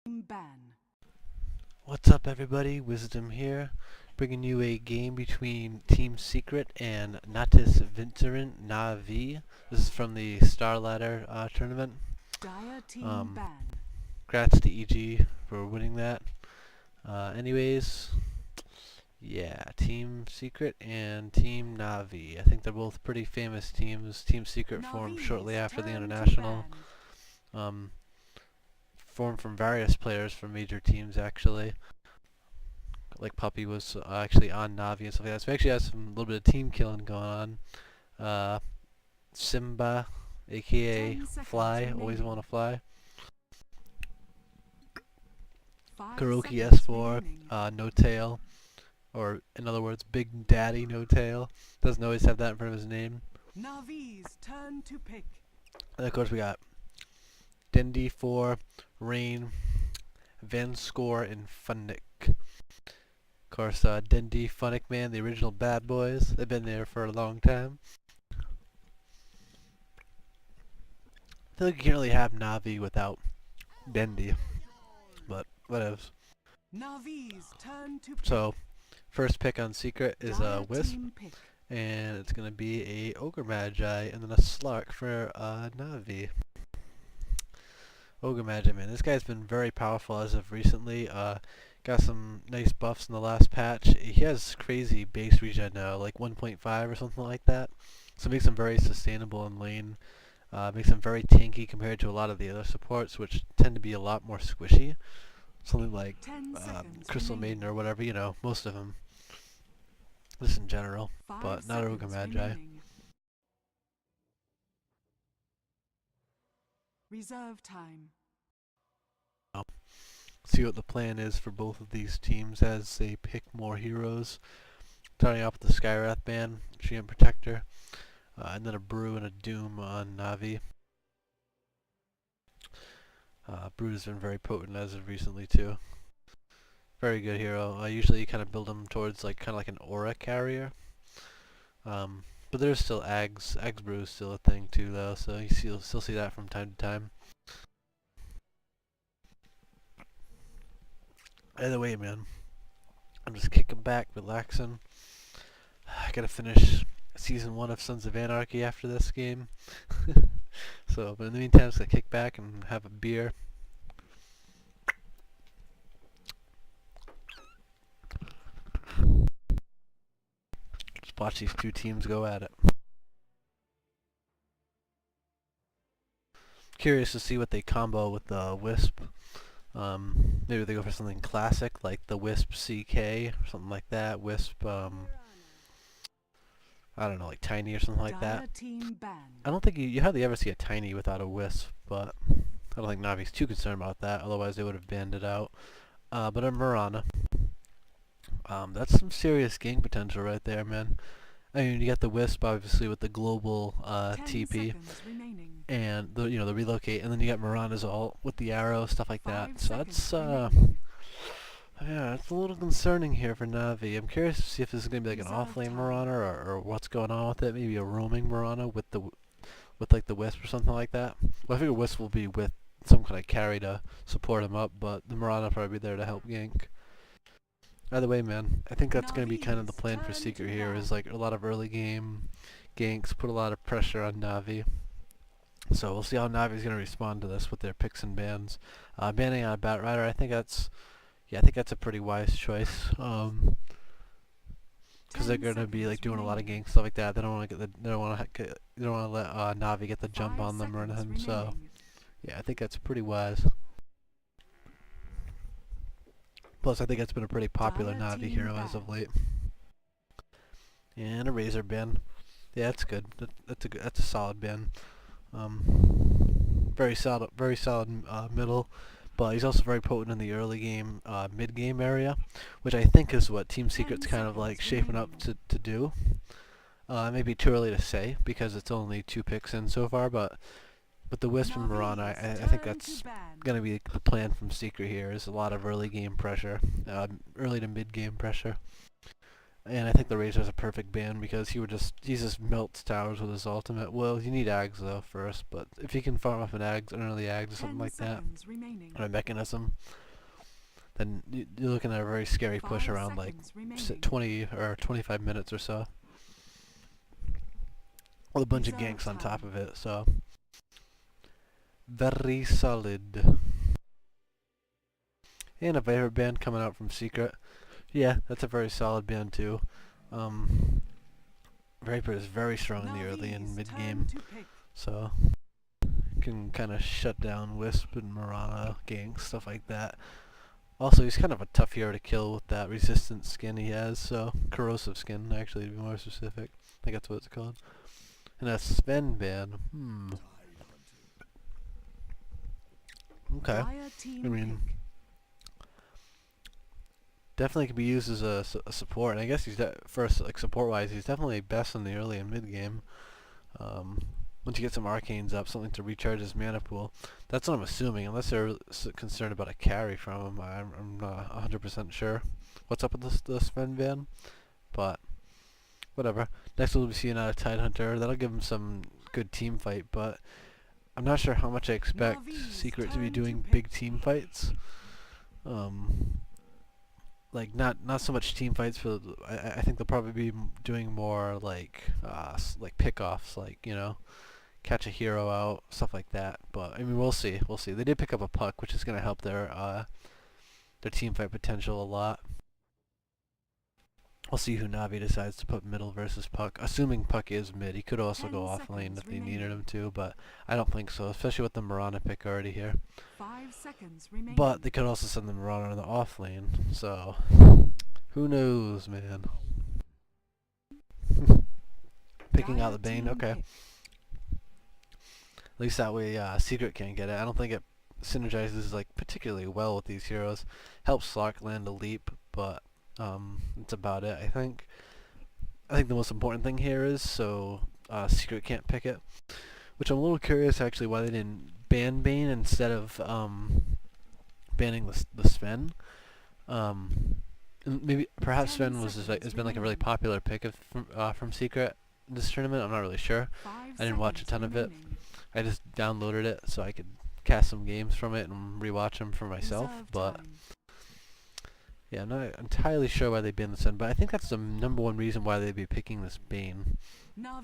Ban. What's up everybody, Wisdom here, bringing you a game between Team Secret and Natis Vinterin Navi. This is from the Star Ladder tournament. Dire team ban. Congrats to EG for winning that. Anyways, yeah, Team Secret and Team Navi. I think they're both pretty famous teams. Team Secret formed shortly after the International. Formed from various players from major teams actually. Like Puppy was actually on Navi and stuff like that. So we actually have some little bit of team killing going on. Simba, aka Fly, always want to fly. Kuroki S4, no tail, or in other words, Big Daddy no tail. Doesn't always have that in front of his name. Navi's turn to pick. And of course we got Dendi 4, Rain, Van Score, and Funnick. Of course, Dendi, Funnick Man, the original bad boys. They've been there for a long time. I feel like you can't really have Navi without Dendi, but whatevs. Navi's turn to pick. So, first pick on Secret is a Wisp, and it's going to be a Ogre Magi, and then a Slark for Navi. Ogre Magi, man, this guy's been very powerful as of recently. Got some nice buffs in the last patch. He has crazy base regen now, like 1.5 or something like that. So it makes him very sustainable in lane. Makes him very tanky compared to a lot of the other supports, which tend to be a lot more squishy. Something like Crystal Maiden or whatever, you know, most of them. Just in general, but not Ogre Magi. Reserve time. See what the plan is for both of these teams as they pick more heroes. Starting off with the Skywrath Band, GM Protector, and then a Brew and a Doom on Navi. Brew has been very potent as of recently too. Very good hero. I usually kind of build him towards like kind of like an aura carrier. But there's still Ags. Ags Brew is still a thing too though, so you'll still see that from time to time. Either way, man, I'm just kicking back, relaxing. I gotta finish Season 1 of Sons of Anarchy after this game. So, but in the meantime, I'm just gonna kick back and have a beer. Just watch these two teams go at it. Curious to see what they combo with the Wisp. Maybe they go for something classic like the Wisp CK or something like that. Wisp, I don't know, like Tiny or something like that. I don't think you hardly ever see a Tiny without a Wisp, but I don't think Navi's too concerned about that. Otherwise, they would have banned it out. But a Mirana. That's some serious gang potential right there, man. I mean, you got the Wisp obviously with the global TP, and the the relocate, and then you got Mirana's ult with the arrow, stuff like that. So that's yeah, it's a little concerning here for Navi. I'm curious to see if this is gonna be like an offlane Mirana or what's going on with it. Maybe a roaming Mirana with like the Wisp or something like that. Well, I figure Wisp will be with some kind of carry to support him up, but the Mirana will probably be there to help gank. Either way, man, I think that's going to be kind of the plan for Secret here, is like a lot of early game ganks, put a lot of pressure on Navi. So we'll see how Navi's going to respond to this with their picks and bans. Banning on a Batrider, I think that's a pretty wise choice. Because they're going to be like doing a lot of ganks, stuff like that. They don't want to let Navi get the jump on them or anything. So yeah, I think that's pretty wise. Plus, I think it's been a pretty popular Navi hero as of late. And a Razor bin. Yeah, that's good. That's a solid bin. Very solid middle. But he's also very potent in the early game, mid game area, which I think is what Team Secret's kind of like shaping up to do. Maybe too early to say because it's only 2 picks in so far, but with the Wisp and Mirana, I think that's going to be the plan from Secret here, is a lot of early game pressure, early to mid game pressure. And I think the Razor's a perfect ban because he just melts towers with his ultimate. Well, you need Ags though first, but if he can farm up an Ags, an early Ags or something 10 like that, seconds remaining. or a mechanism, then you're looking at a very scary push 5 around like seconds remaining. 20 or 25 minutes or so. With a bunch of Reserve ganks on top time. of it, so very solid. And a favorite band coming out from Secret. Yeah, that's a very solid band too. Viper is very strong in the early and Navi's mid turn game, to pick. so can kind of shut down Wisp and Mirana ganks, stuff like that. Also, he's kind of a tough hero to kill with that resistant skin he has, so corrosive skin actually to be more specific. I think that's what it's called. And a Sven ban. Okay. Dire team I mean, pick. definitely could be used as a support, and I guess he's first like support-wise, he's definitely best in the early and mid game. Once you get some arcanes up, something to recharge his mana pool. That's what I'm assuming, unless they're concerned about a carry from him. I'm not 100% sure what's up with the Sven ban, but whatever. Next we'll be seeing a Tidehunter. That'll give him some good team fight, but I'm not sure how much I expect Navi's Secret to be turn doing pick. big team fights. Like not so much team fights for. I think they'll probably be doing more like pickoffs, like catch a hero out, stuff like that. But I mean, we'll see. We'll see. They did pick up a puck, which is going to help their team fight potential a lot. We'll see who Navi decides to put middle versus puck. Assuming puck is mid, he could also 10 go off lane if they remaining. needed him to, but I don't think so, especially with the Mirana pick already here. 5 seconds remaining. But they could also send the Mirana in the off lane, so who knows, man. Picking out the Bane, okay. Pick. At least that way Secret can't get it. I don't think it synergizes like particularly well with these heroes. Helps Slark land a leap, but that's about it, I think. I think the most important thing here is so Secret can't pick it, which I'm a little curious actually why they didn't ban Bane instead of banning the Sven. Maybe perhaps Sven has been like a really popular pick from Secret this tournament. I'm not really sure. I didn't watch a ton of it. I just downloaded it so I could cast some games from it and rewatch them for myself. But yeah, I'm not entirely sure why they banned the Sun, but I think that's the number one reason why they'd be picking this Bane. I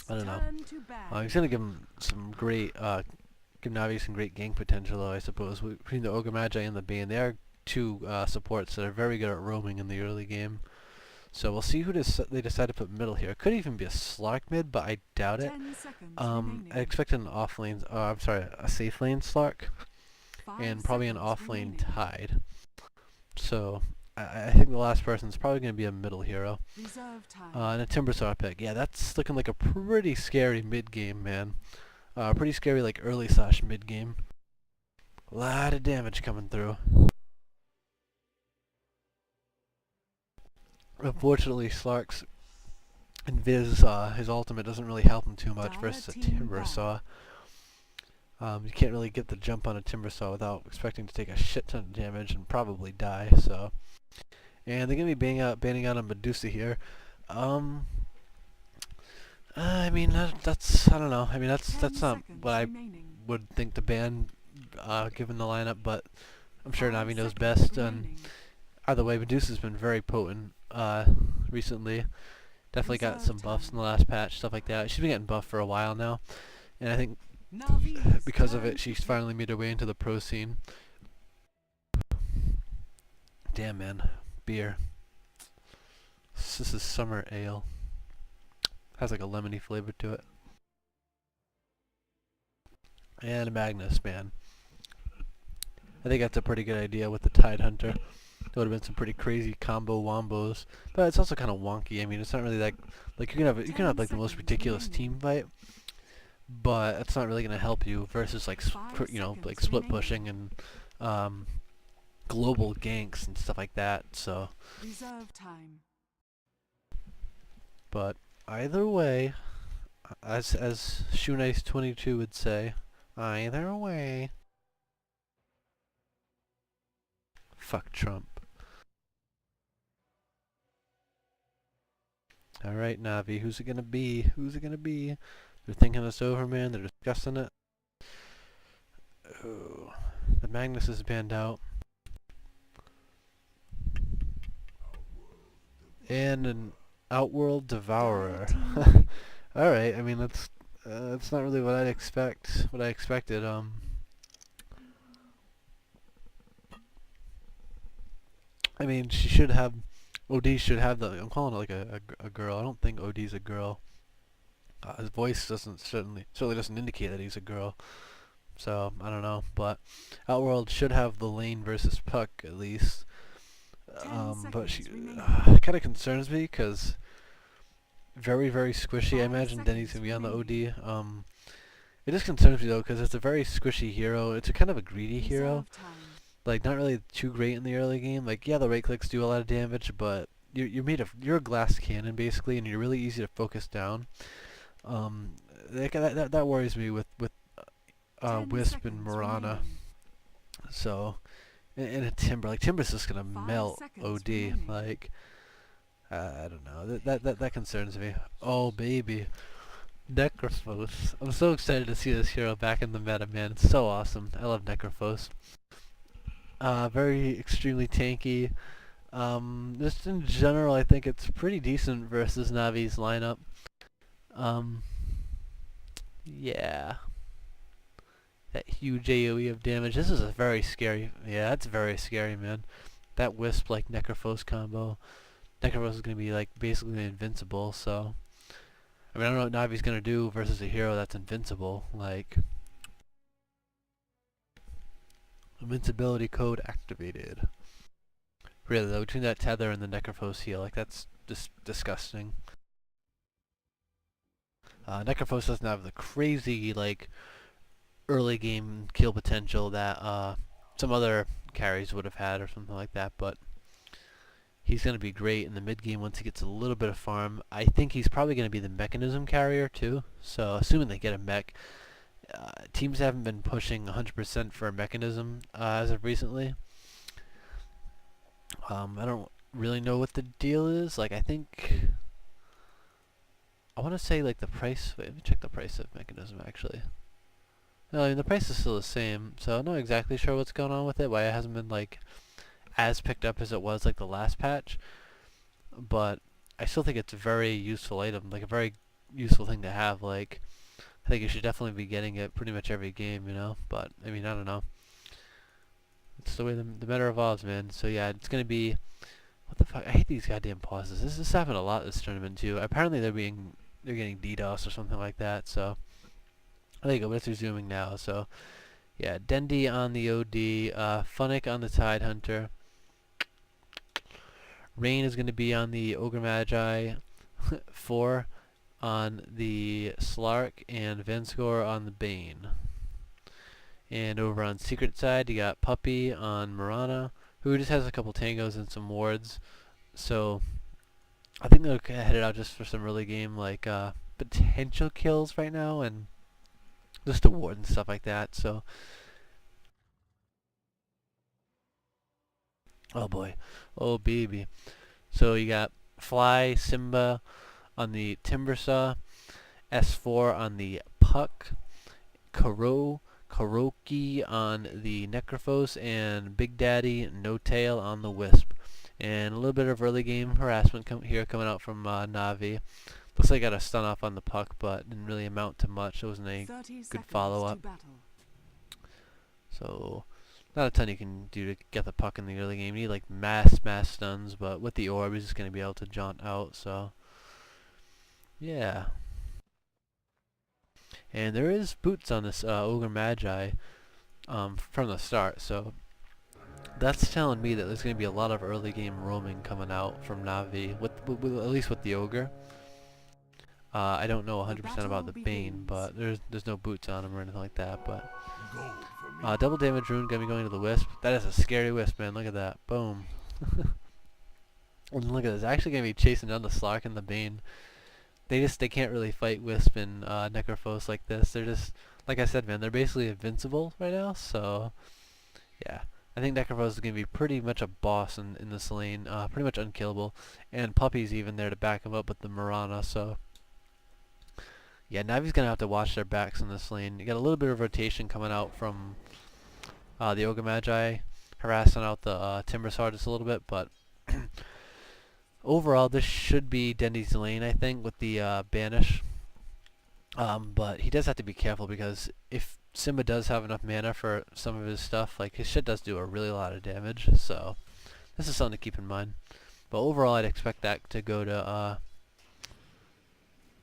don't know. He's gonna give him some great, give Navi some great gank potential, though, I suppose. Between the Ogre Magi and the Bane, they are two supports that are very good at roaming in the early game. So we'll see who they decide to put middle here. It could even be a Slark mid, but I doubt it. I expect an off lane, a safe lane Slark, and probably an off lane Tide. So I think the last person is probably going to be a middle hero. And a Timbersaw pick. Yeah, that's looking like a pretty scary mid game, man. Pretty scary like early / mid game. A lot of damage coming through. Unfortunately, Slark's Invis, his ultimate doesn't really help him too much versus a Timbersaw. You can't really get the jump on a Timbersaw without expecting to take a shit ton of damage and probably die, so. And they're going to be banning out on Medusa here. I mean, that's, I don't know. I mean, that's not what I would think to ban, given the lineup, but I'm sure Navi knows best. And either way, Medusa's been very potent recently. Definitely got some buffs in the last patch, stuff like that. She's been getting buffed for a while now, and I think because of it, she's finally made her way into the pro scene. Damn, man. Beer. This is summer ale. Has like a lemony flavor to it. And Magnus, man. I think that's a pretty good idea with the Tidehunter. There would have been some pretty crazy combo wombos, but it's also kind of wonky. I mean, it's not really like you can have like the most ridiculous team fight, but it's not really going to help you versus like like split pushing and global ganks and stuff like that. So, but either way, as Shoenice22 would say, either way. Fuck Trump. Alright, Navi, who's it gonna be? Who's it gonna be? They're thinking this over, man. They're discussing it. Oh, the Magnus is banned out. And an Outworld Devourer. Alright, I mean, that's not really what I'd expect. What I expected. I mean, she should have. OD should have the. I'm calling it like a girl. I don't think OD's a girl. His voice certainly doesn't indicate that he's a girl. So I don't know, but Outworld should have the lane versus Puck at least. But she kind of concerns me because very squishy. I imagine Denny's gonna be on the OD. It just concerns me though because it's a very squishy hero. It's a kind of a greedy hero. Like not really too great in the early game. Like yeah, the right clicks do a lot of damage, but you're a glass cannon basically, and you're really easy to focus down. That worries me with Wisp and Marana. So and a Timber, like Timber's just gonna melt OD. Like I don't know. That concerns me. Oh baby, Necrophos. I'm so excited to see this hero back in the meta, man. It's so awesome. I love Necrophos. Very extremely tanky. Just in general, I think it's pretty decent versus Navi's lineup. Yeah. That huge AoE of damage. This is a very scary. Yeah, that's very scary, man. That Wisp like Necrophos combo. Necrophos is gonna be like basically invincible. So, I mean, I don't know what Navi's gonna do versus a hero that's invincible. Like, invincibility code activated. Really though, between that tether and the Necrophos heal, like that's just disgusting. Necrophos doesn't have the crazy like early game kill potential that some other carries would have had or something like that, but he's going to be great in the mid game once he gets a little bit of farm. I think he's probably going to be the mechanism carrier too, so assuming they get a mech. Teams haven't been pushing 100% for a mechanism as of recently. I don't really know what the deal is. Like I think I want to say like the price. Wait, let me check the price of mechanism actually. No, I mean the price is still the same, so I'm not exactly sure what's going on with it. Why it hasn't been like as picked up as it was like the last patch, but I still think it's a very useful item, like a very useful thing to have. Like I think you should definitely be getting it pretty much every game, you know. But I mean I don't know. It's the way the meta evolves, man. So yeah, it's gonna be. What the fuck? I hate these goddamn pauses. This happened a lot this tournament too. Apparently they're getting DDoS or something like that. So. There you go, but it's resuming now, so yeah, Dendi on the OD, Funnick on the Tidehunter, Rain is going to be on the Ogre Magi, 4 on the Slark, and Venskor on the Bane. And over on Secret side, you got Puppy on Marana, who just has a couple tangos and some wards, so I think they're headed out just for some early game, like, potential kills right now, and just a ward and stuff like that, so. Oh boy. Oh baby. So you got Fly, Simba on the Timbersaw, S4 on the Puck, Karoki on the Necrophos, and Big Daddy No Tail on the Wisp. And a little bit of early game harassment coming out from Navi. Looks like I got a stun off on the Puck, but didn't really amount to much. It wasn't a good follow-up. So, not a ton you can do to get the Puck in the early game. You need like mass stuns, but with the orb, he's just going to be able to jaunt out, so. Yeah. And there is boots on this Ogre Magi from the start, so that's telling me that there's going to be a lot of early game roaming coming out from Navi, with at least with the Ogre. I don't know 100% about the Bane, but there's no boots on him or anything like that. But double damage rune gonna be going to the Wisp. That is a scary Wisp, man. Look at that. Boom. And look at this. Actually gonna be chasing down the Slark and the Bane. They can't really fight Wisp and Necrophos like this. They're just, like I said, man. They're basically invincible right now. So yeah, I think Necrophos is going to be pretty much a boss in this lane, pretty much unkillable. And Puppy's even there to back him up with the Mirana, so... Yeah, Navi's going to have to watch their backs in this lane. You got a little bit of rotation coming out from the Ogre Magi, harassing out the Timber Sword just a little bit, but... Overall, this should be Dendy's lane, I think, with the Banish. But he does have to be careful, because if Simba does have enough mana for some of his stuff, like, his shit does do a really lot of damage, so this is something to keep in mind. But overall, I'd expect that to go to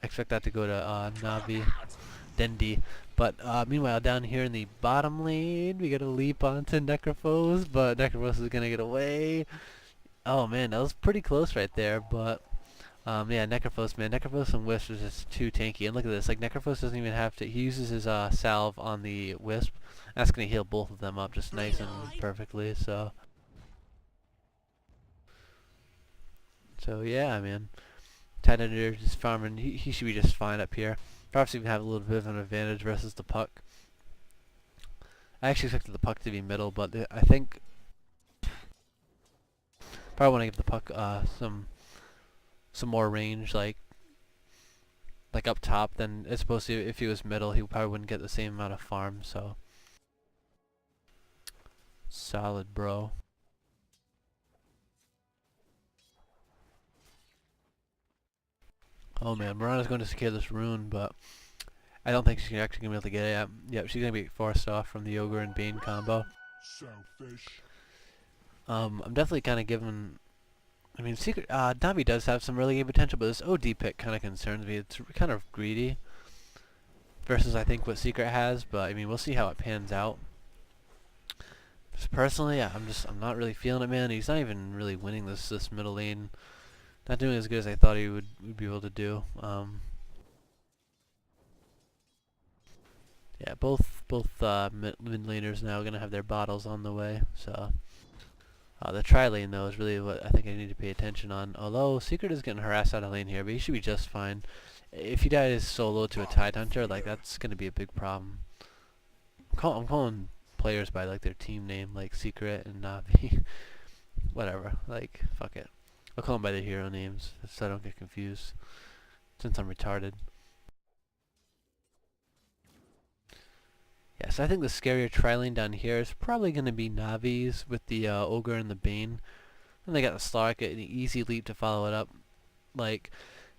Navi, Dendi. But meanwhile, down here in the bottom lane, we got to leap onto Necrophos, but Necrophos is gonna get away. Oh man, that was pretty close right there, but yeah, Necrophos, man. Necrophos and Wisp is just too tanky. And look at this, like, Necrophos doesn't even have to, he uses his salve on the Wisp. That's going to heal both of them up just nice and perfectly, so. So yeah, man. Titanier just farming, he should be just fine up here. Perhaps even have a little bit of an advantage versus the Puck. I actually expected the Puck to be middle, but I think probably want to give the Puck some more range, like up top, than as opposed to if he was middle, he probably wouldn't get the same amount of farm. So solid, bro. Oh man, Mirana's going to secure this rune, but I don't think she's actually gonna be able to get it. Yep, she's gonna be forced off from the Ogre and Bane combo. Selfish. I'm definitely kind of giving. I mean, Navi does have some really good potential, but this OD pick kind of concerns me. It's kind of greedy versus, I think, what Secret has, but I mean, we'll see how it pans out. Just personally, I'm not really feeling it, man. He's not even really winning this middle lane. Not doing as good as I thought he would be able to do. Yeah, both mid laners now are gonna have their bottles on the way, so. The tri-lane, though, is really what I think I need to pay attention on. Although, Secret is getting harassed out of lane here, but he should be just fine. If he dies solo to a Tide Hunter, like, that's going to be a big problem. I'm calling players by, like, their team name, like Secret and Navi. Whatever. Like, fuck it. I'll call them by their hero names, so I don't get confused, since I'm retarded. Yeah, so I think the scarier tri-lane down here is probably going to be Navi's with the Ogre and the Bane. And they got the Slark, an easy leap to follow it up. Like,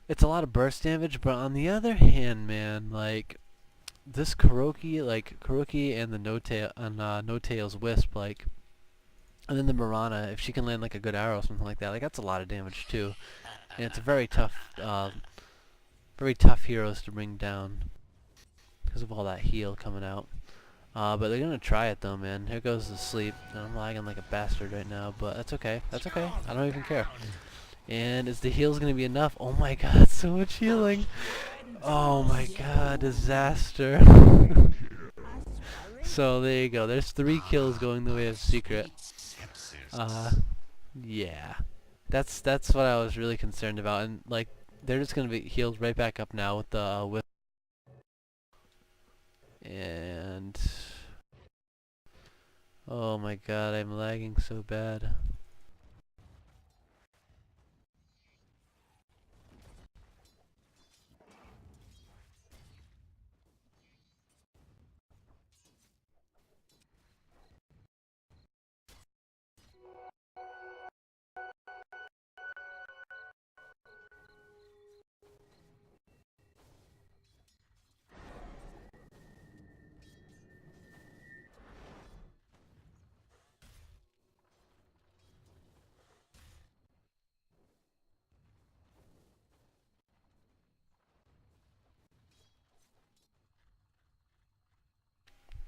it's a lot of burst damage, but on the other hand, man, like, this Kuroki and the No-Tail's Wisp, like, and then the Mirana, if she can land, like, a good arrow or something like that, like, that's a lot of damage, too. And it's a very tough heroes to bring down because of all that heal coming out. But they're gonna try it though, man. Here goes the sleep. And I'm lagging like a bastard right now, but that's okay. That's okay. I don't even care. And is the heals gonna be enough? Oh my god, so much healing. Oh my god, disaster. So there you go. There's 3 kills going the way of Secret. Yeah. That's what I was really concerned about. And like, they're just gonna be healed right back up now with the and oh my god, I'm lagging so bad.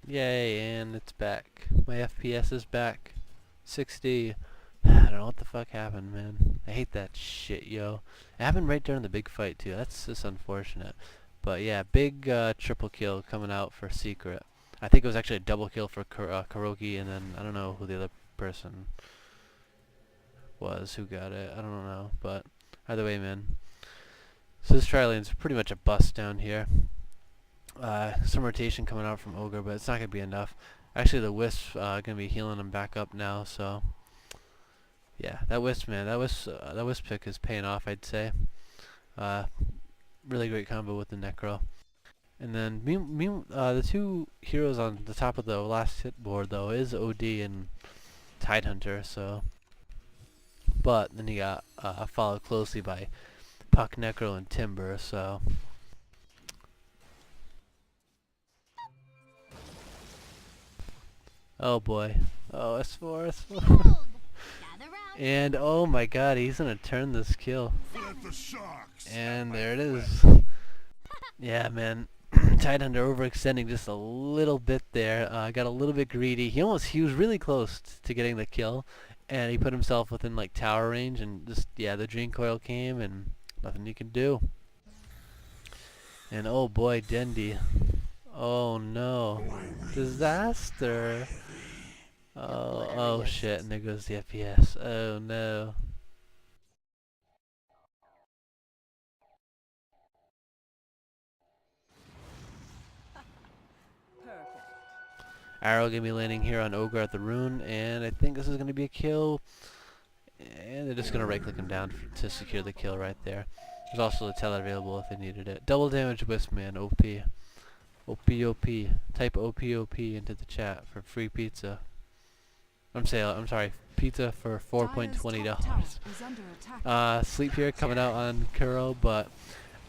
Yay, and it's back. My FPS is back. 60. I don't know what the fuck happened, man. I hate that shit, yo. It happened right during the big fight, too. That's just unfortunate. But yeah, big triple kill coming out for Secret. I think it was actually a double kill for Kuroki, and then I don't know who the other person was who got it. I don't know, but either way, man. So this tri-lane's pretty much a bust down here. Some rotation coming out from Ogre, but it's not going to be enough. Actually, the Wisp gonna be healing him back up now, so yeah, that Wisp, man, that Wisp pick is paying off, I'd say. Uh, really great combo with the Necro. And then the two heroes on the top of the last hit board though is OD and Tidehunter, so. But then you got followed closely by Puck, Necro, and Timber, so. Oh boy. Oh, S4, S4. And oh my god, he's gonna turn this kill. And there it is. Yeah, man. Tidehunter overextending just a little bit there. Got a little bit greedy. He was really close to getting the kill. And he put himself within like tower range and just, yeah, the Dream Coil came and nothing you can do. And oh boy, Dendi. Oh no. Disaster. Oh shit, and there goes the FPS. Oh no. Arrow gonna be landing here on Ogre at the rune, and I think this is gonna be a kill. And they're just gonna right click him down to secure the kill right there. There's also a teller available if they needed it. Double damage Wisp, man, OP. OP. Type OP into the chat for free pizza. I'm sorry, pizza for $4.20. Sleep here coming out on Kuro, but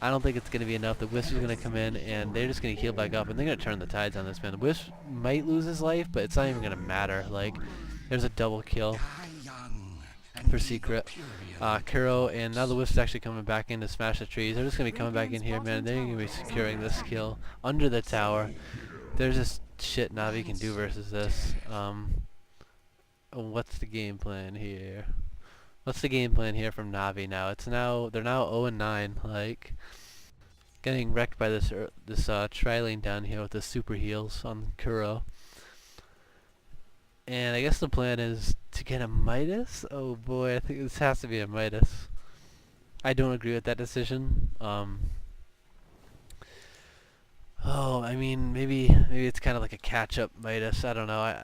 I don't think it's going to be enough. The Wisp is going to come in, and they're just going to heal back up, and they're going to turn the tides on this man. The Wisp might lose his life, but it's not even going to matter. Like, there's a double kill for Secret. Kuro, and now the Wisp is actually coming back in to smash the trees. They're just going to be coming back in here, man. They're going to be securing this kill under the tower. There's just shit Navi can do versus this. What's the game plan here? What's the game plan here from Navi now? They're now 0-9, like getting wrecked by this tri-lane down here with the super heals on Kuro. And I guess the plan is to get a Midas? Oh boy, I think this has to be a Midas. I don't agree with that decision. Oh, I mean, maybe it's kind of like a catch-up Midas. I don't know.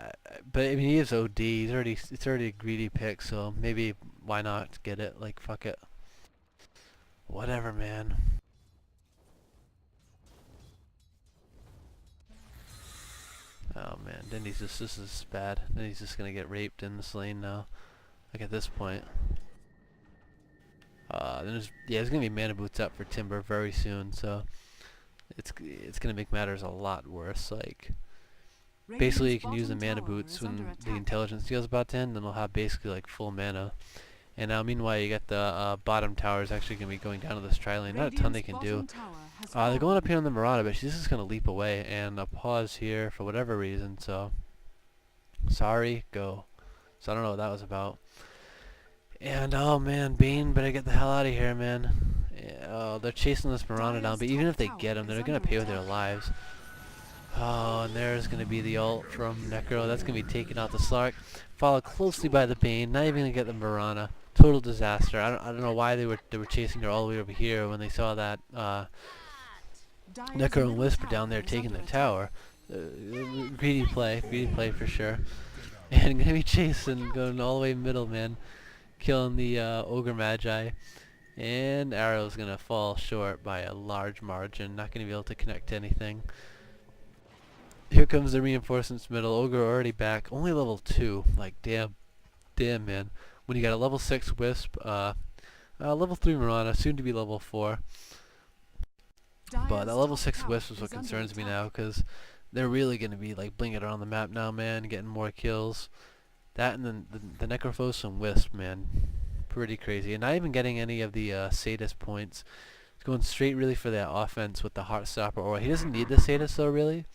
But I mean, he is OD. It's already a greedy pick, so maybe why not get it? Like, fuck it. Whatever, man. Oh man, this is bad. Denny's just gonna get raped in this lane now. Like at this point. There's gonna be mana boots up for Timber very soon, so it's gonna make matters a lot worse. Like, basically you can use the mana boots when the intelligence deal's about to end, and they'll have basically like full mana. And now meanwhile you got the bottom tower is actually gonna be going down to this tri-lane. Not a ton they can do. They're going up here on the Mirana, but she's just gonna leap away, and a pause here for whatever reason. So sorry, go. So I don't know what that was about. And oh man, Bane better get the hell out of here, man. Yeah, they're chasing this Mirana down, but even if they get him, they're gonna pay with their lives. Oh, and there's gonna be the ult from Necro. That's gonna be taken out the Slark, followed closely by the Bane. Not even gonna get the Mirana. Total disaster. I don't know why they were chasing her all the way over here when they saw that Necro and Wisp are down there taking the tower. Greedy play for sure. And gonna be chasing, going all the way middle, man. Killing the Ogre Magi. And Arrow's gonna fall short by a large margin. Not gonna be able to connect to anything. Here comes the reinforcements middle. Ogre already back. Only level 2. Like, damn man. When you got a level 6 Wisp, level 3 Mirana, soon to be level 4. But that level 6 Wisp is what concerns me now, because they're really going to be like blinging around the map now, man, getting more kills. That and then the Necrophos and Wisp, man, pretty crazy. And not even getting any of the Sadist points. He's going straight really for that offense with the Heartstopper aura. He doesn't need the Sadist though, really,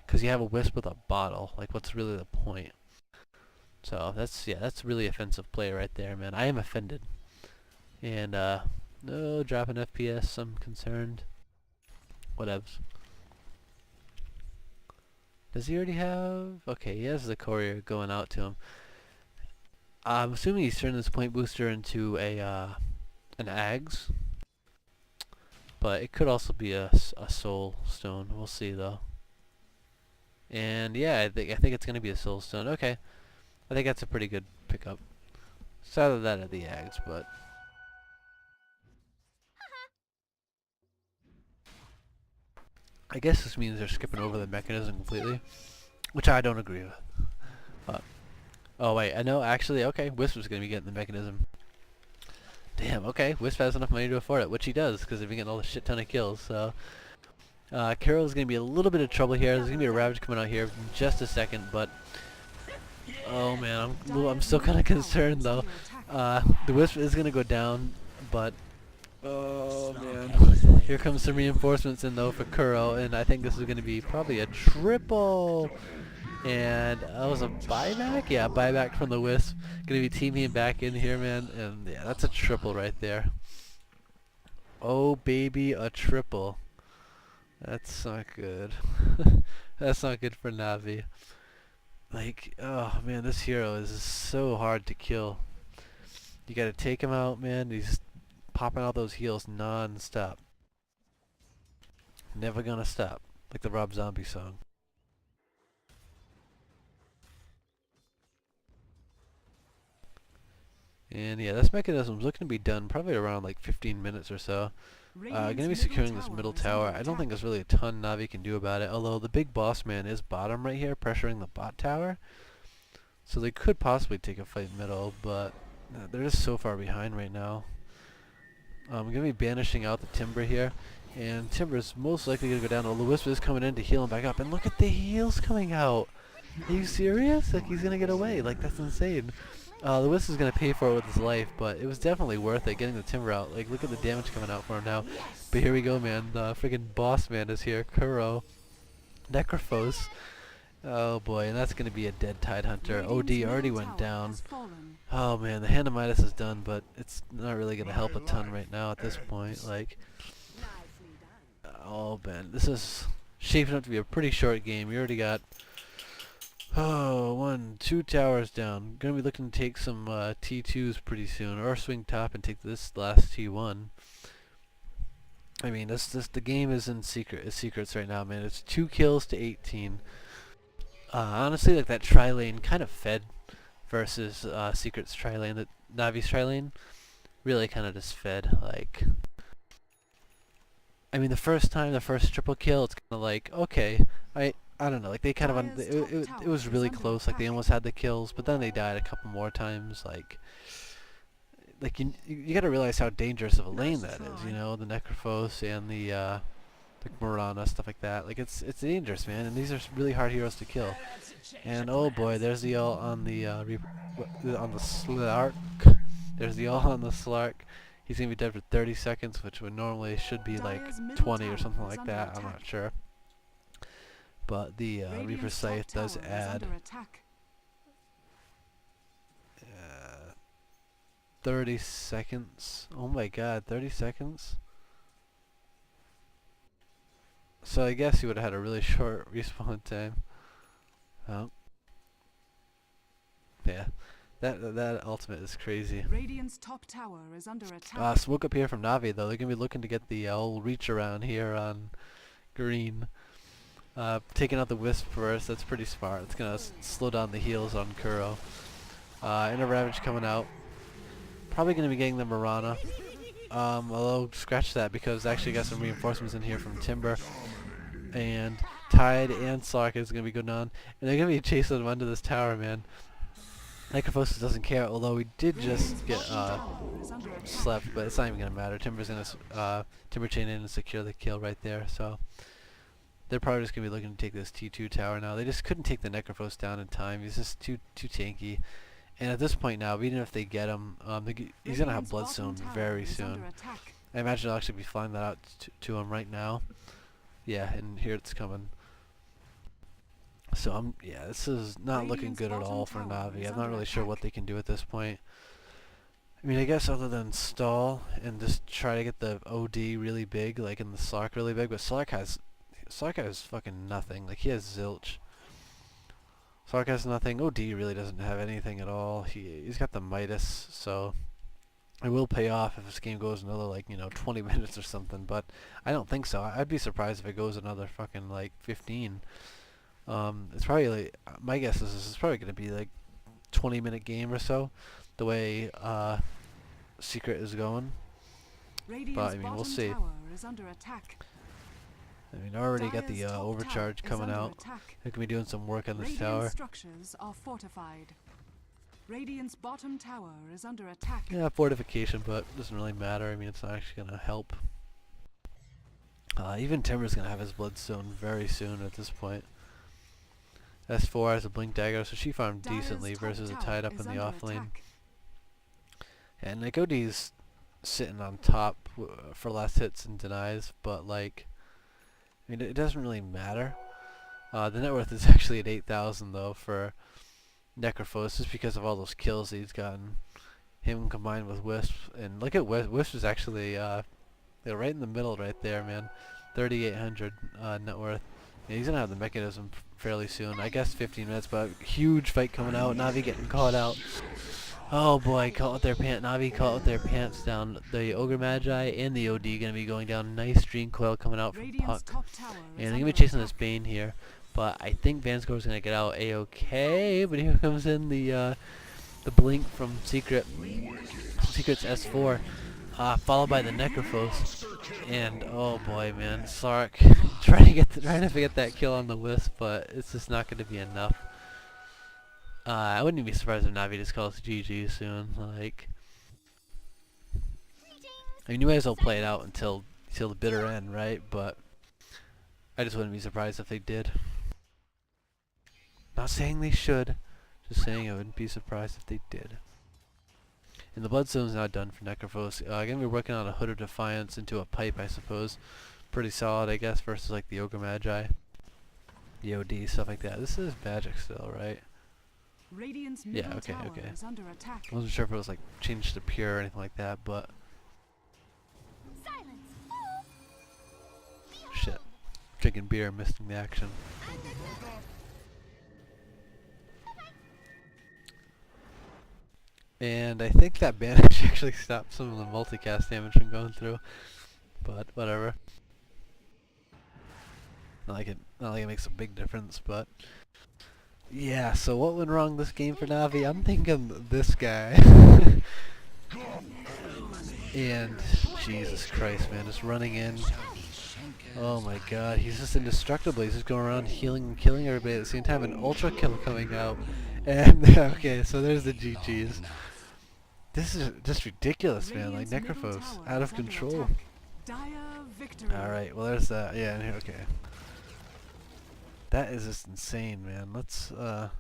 because you have a Wisp with a bottle. Like, what's really the point? So that's really offensive play right there, man. I am offended. And no, dropping FPS, I'm concerned. Whatevs. Does he already have? Okay, he has the courier going out to him. I'm assuming he's turning this point booster into a an Ags, but it could also be a soul stone. We'll see though. And yeah, I think it's gonna be a soulstone. Okay, I think that's a pretty good pickup. Sad that at the Ags, but I guess this means they're skipping over the mechanism completely, which I don't agree with. Oh wait, I know actually. Okay, Wisp is gonna be getting the mechanism. Damn. Okay, Wisp has enough money to afford it, which he does because they've been getting all the shit ton of kills. So Carol's gonna be a little bit of trouble here. There's gonna be a Ravage coming out here in just a second, but oh man, I'm still kind of concerned though. The Wisp is gonna go down, but oh man, here comes some reinforcements in though for Kuro, and I think this is gonna be probably a triple. And that was a buyback? Yeah, buyback from the Wisp. Gonna be teaming back in here, man. And yeah, that's a triple right there. Oh, baby, a triple. That's not good. That's not good for Navi. Like, oh man, this hero is so hard to kill. You gotta take him out, man. He's popping out those heals non-stop. Never gonna stop. Like the Rob Zombie song. And yeah, this mechanism's looking to be done probably around like 15 minutes or so. Gonna be securing this middle tower. I don't think there's really a ton Navi can do about it, although the big boss man is bottom right here, pressuring the bot tower. So they could possibly take a fight middle, but they're just so far behind right now. I'm gonna be banishing out the Timber here, and Timber's most likely gonna go down. The Wisp is coming in to heal him back up, and look at the heals coming out! Are you serious? Like, he's gonna get away. Like, that's insane. The Wisp is gonna pay for it with his life, but it was definitely worth it getting the Timber out. Like, look at the damage coming out for him now. But here we go, man. The freaking boss man is here. Kuro. Necrophos. Oh boy, and that's gonna be a dead Tidehunter. OD already went down. Oh man, the Hand of Midas is done, but it's not really gonna help a ton right now at this point. Like, oh man, this is shaping up to be a pretty short game. We already got two towers down. Gonna be looking to take some T2s pretty soon, or swing top and take this last T1. I mean, the game is in secrets right now, man. It's 2 kills to 18. Honestly, like that tri-lane kind of fed versus Secret's tri-lane. That Navi's tri-lane really kind of just fed. Like, I mean, the first triple kill, it's kind of like, okay, I don't know, like they kind of it was really close. Like they almost had the kills, but then they died a couple more times. Like you got to realize how dangerous of a lane that is. You know, the Necrophos and the Morana, stuff like that. Like it's dangerous, man. And these are really hard heroes to kill. And oh boy, there's the ult on the Slark. There's the ult on the Slark. He's gonna be dead for 30 seconds, which would normally should be like 20 or something like that. I'm not sure. But the Reaper Scythe does add 30 seconds. Oh my god, 30 seconds? So I guess he would have had a really short respawn time. Oh. Yeah. That ultimate is crazy. Radiant's top tower is under attack. Smoke up here from Navi though. They're gonna be looking to get the old reach around here on green. Taking out the Wisp first, that's pretty smart. It's gonna slow down the heals on Kuro. And a Ravage coming out. Probably gonna be getting the Morana. Although, scratch that, because I actually got some reinforcements in here from Timber. And Tide and Slark is gonna be going on. And they're gonna be chasing them under this tower, man. Necrophosis doesn't care, although we did just get slept, but it's not even gonna matter. Timber's gonna Timber chain in and secure the kill right there, so they're probably just gonna be looking to take this T2 tower now. They just couldn't take the Necrophos down in time. He's just too tanky. And at this point now, even if they get him, he's gonna have Bloodstone very soon. I imagine I'll actually be flying that out to him right now. Yeah, and here it's coming. So yeah, this is not looking good at all for Navi. I'm not really sure what they can do at this point. I mean, I guess other than stall and just try to get the OD really big, like in the Slark really big, but Slark has fucking nothing. Like, he has zilch. Slark has nothing. OD really doesn't have anything at all. He's got the Midas, so it will pay off if this game goes another, like, 20 minutes or something, but I don't think so. I'd be surprised if it goes another fucking, like, 15. It's probably like, my guess is this is probably going to be like 20-minute game or so, the way Secret is going. But I mean, we'll see. Is under attack. I mean, I already got the Dire's top overcharge tower is coming under out. attack. They're going to be doing some work on this Radiant tower. structures are fortified. Radiant's bottom tower is under attack. Yeah, fortification, but it doesn't really matter. I mean, it's not actually going to help. Even Timber's going to have his bloodstone very soon at this point. S4 has a blink dagger, so she farmed Dire's decently top versus a tower tied up is in the under off lane. attack. And like OD's sitting on top for last hits and denies, but like, I mean, it doesn't really matter. The net worth is actually at 8,000 though for Necrophos, just because of all those kills that he's gotten. Him combined with Wisp, and look at Wisp is actually they're right in the middle right there, man. 3,800 net worth. Yeah, he's gonna have the mechanism fairly soon. I guess 15 minutes, but huge fight coming out. Navi getting caught out. Oh boy, caught with their Navi caught with their pants down. The Ogre Magi and the OD gonna be going down. Nice Dream Coil coming out from Radiant's Puck. top tower is And they're gonna be under chasing attack. this Bane here. But I think Vanscore's gonna get out A-okay. But here comes in the blink from Secret. Secret's S4. Followed by the Necrophos. And oh boy, man, Sark trying to get that kill on the Wisp, but it's just not gonna be enough. I wouldn't even be surprised if Navi just calls GG soon. Like, I mean, you might as well play it out until the bitter end, right? But I just wouldn't be surprised if they did. Not saying they should, just saying I wouldn't be surprised if they did. And the Bloodstone's now done for Necrophos. Gonna be working on a Hood of Defiance into a pipe, I suppose. Pretty solid, I guess, versus like the Ogre Magi, the OD, stuff like that. This is magic still, right? Radiant's Yeah, middle okay, tower okay. is under attack. I wasn't sure if it was like changed to pure or anything like that, but shit. Drinking beer, missing the action. And I think that bandage actually stopped some of the multicast damage from going through, but whatever. Not like it makes a big difference, but yeah. So what went wrong this game for Navi? I'm thinking this guy. And Jesus Christ, man, just running in. Oh my God, he's just indestructible. He's just going around healing and killing everybody at the same time. An ultra kill coming out, and okay, so there's the GGs. This is just ridiculous, man. Like Necrophos, out of control. Alright, well there's that. Yeah, and here, okay. That is just insane, man. Let's, yeah,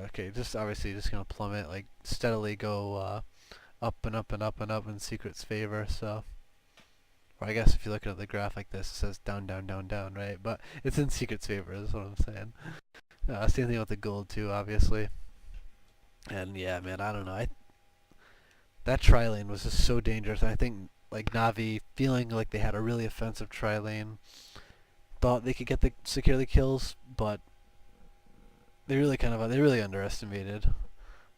okay, just obviously just gonna plummet, like, steadily go, up and up and up and up in Secret's favor, so. Or I guess if you're looking at the graph like this, it says down, down, down, down, right? But it's in Secret's favor, is what I'm saying. Same thing with the gold, too, obviously. And yeah, man, I don't know. That tri-lane was just so dangerous. I think like Navi feeling like they had a really offensive tri-lane, thought they could get the securely kills, but they really underestimated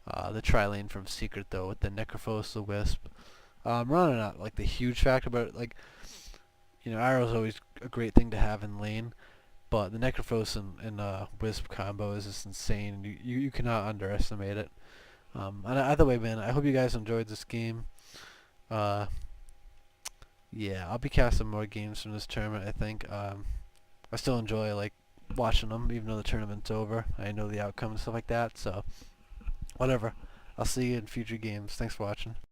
the tri-lane from Secret though, with the Necrophos, the Wisp. Running not like the huge factor, but like, you know, Arrow's always a great thing to have in lane. But the Necrophos and Wisp combo is just insane. You cannot underestimate it. And either way, man, I hope you guys enjoyed this game. Yeah, I'll be casting more games from this tournament, I think. I still enjoy, like, watching them, even though the tournament's over. I know the outcome and stuff like that, so whatever. I'll see you in future games. Thanks for watching.